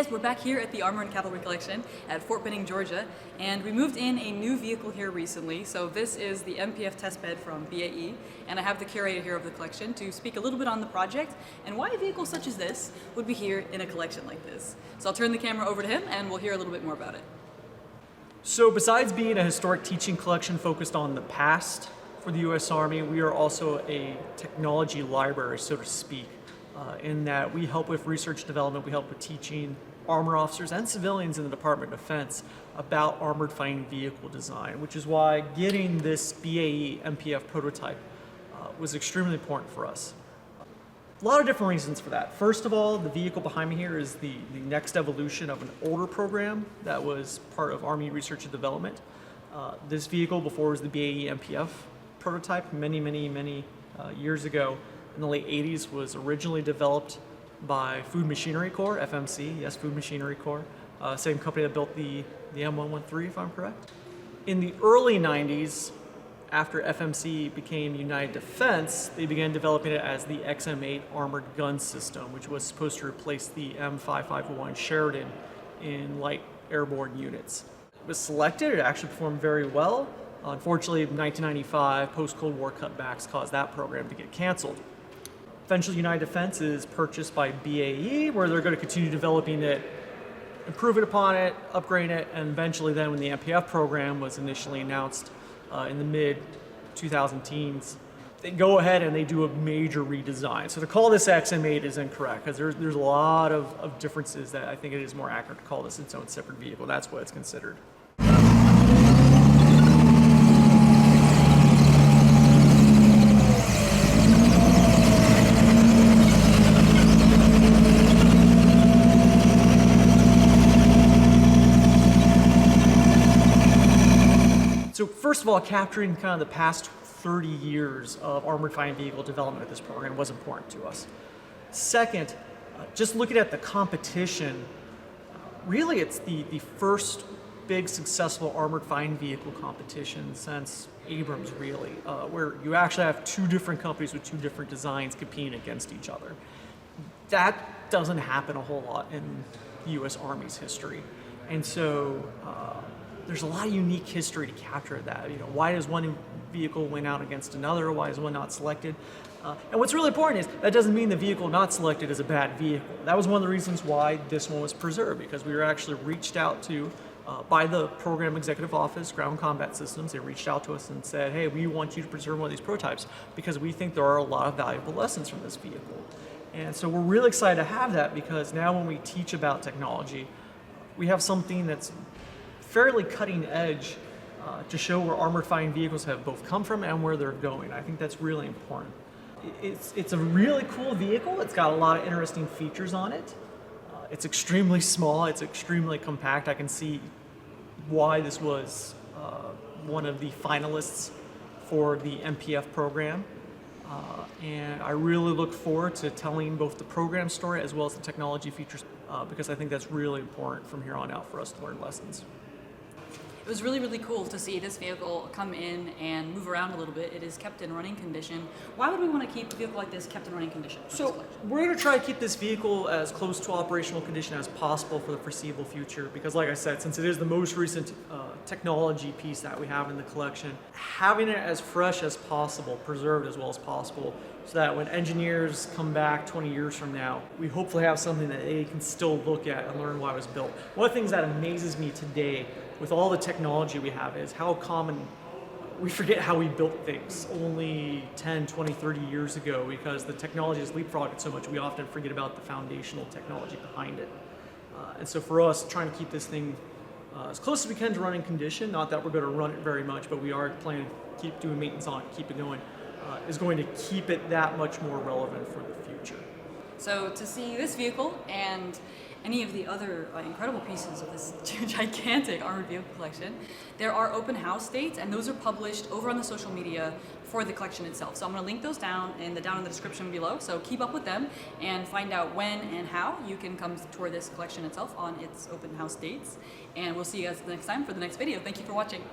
Hey guys, we're back here at the Armor and Cavalry Collection at Fort Benning, Georgia, and we moved in a new vehicle here recently. So this is the MPF test bed from BAE, and I have the curator here of the collection to speak a little bit on the project and why a vehicle such as this would be here in a collection like this. So I'll turn the camera over to him and we'll hear a little bit more about it. So besides being a historic teaching collection focused on the past for the U.S. Army, we are also a technology library, so to speak. In that we help with research development, we help with teaching armor officers and civilians in the Department of Defense about armored fighting vehicle design, which is why getting this BAE MPF prototype was extremely important for us. A lot of different reasons for that. First of all, the vehicle behind me here is the next evolution of an older program that was part of Army Research and Development. This vehicle before was the BAE MPF prototype many years ago. In the late 80s, was originally developed by Food Machinery Corps, FMC, yes, Food Machinery Corps, same company that built the M113, if I'm correct. In the early 90s, after FMC became United Defense, they began developing it as the XM8 armored gun system, which was supposed to replace the M551 Sheridan in light airborne units. It was selected, it actually performed very well. Unfortunately, in 1995, post-Cold War cutbacks caused that program to get canceled. Eventually, United Defense is purchased by BAE, where they're going to continue developing it, improve it upon it, upgrade it, and eventually then when the MPF program was initially announced in the mid-2010s, they go ahead and they do a major redesign. So to call this XM8 is incorrect, because there's a lot of differences that I think it is more accurate to call this its own separate vehicle. That's what it's considered. So first of all, capturing kind of the past 30 years of armored fighting vehicle development of this program was important to us. Second, just looking at the competition, really it's the first big successful armored fighting vehicle competition since Abrams, really, where you actually have two different companies with two different designs competing against each other. That doesn't happen a whole lot in the U.S. Army's history. And so there's a lot of unique history to capture that. You know, why does one vehicle win out against another? Why is one not selected? And what's really important is that doesn't mean the vehicle not selected is a bad vehicle. That was one of the reasons why this one was preserved, because we were actually reached out to by the Program Executive Office, Ground Combat Systems. They reached out to us and said, hey, we want you to preserve one of these prototypes because we think there are a lot of valuable lessons from this vehicle. And so we're really excited to have that, because now when we teach about technology, we have something that's fairly cutting edge to show where armored fighting vehicles have both come from and where they're going. I think that's really important. It's a really cool vehicle. It's got a lot of interesting features on it. It's extremely small. It's extremely compact. I can see why this was one of the finalists for the MPF program. And I really look forward to telling both the program story as well as the technology features, because I think that's really important from here on out for us to learn lessons. It was really cool to see this vehicle come in and move around a little bit. It is kept in running condition. Why would we want to keep a vehicle like this kept in running condition? So we're going to try to keep this vehicle as close to operational condition as possible for the foreseeable future, because like I said, since it is the most recent technology piece that we have in the collection, having it as fresh as possible, preserved as well as possible, so that when engineers come back 20 years from now, we hopefully have something that they can still look at and learn why it was built. One of the things that amazes me today with all the technology we have is how common we forget how we built things only 10, 20, 30 years ago, because the technology has leapfrogged so much we often forget about the foundational technology behind it. And so for us, trying to keep this thing as close as we can to running condition, not that we're going to run it very much, but we are planning to keep doing maintenance on it, keep it going, is going to keep it that much more relevant for the future. So to see this vehicle and any of the other incredible pieces of this gigantic armored vehicle collection, there are open house dates, and those are published over on the social media for the collection itself. So I'm going to link those down in the description below, so keep up with them and find out when and how you can come tour this collection itself on its open house dates. And we'll see you guys next time for the next video. Thank you for watching.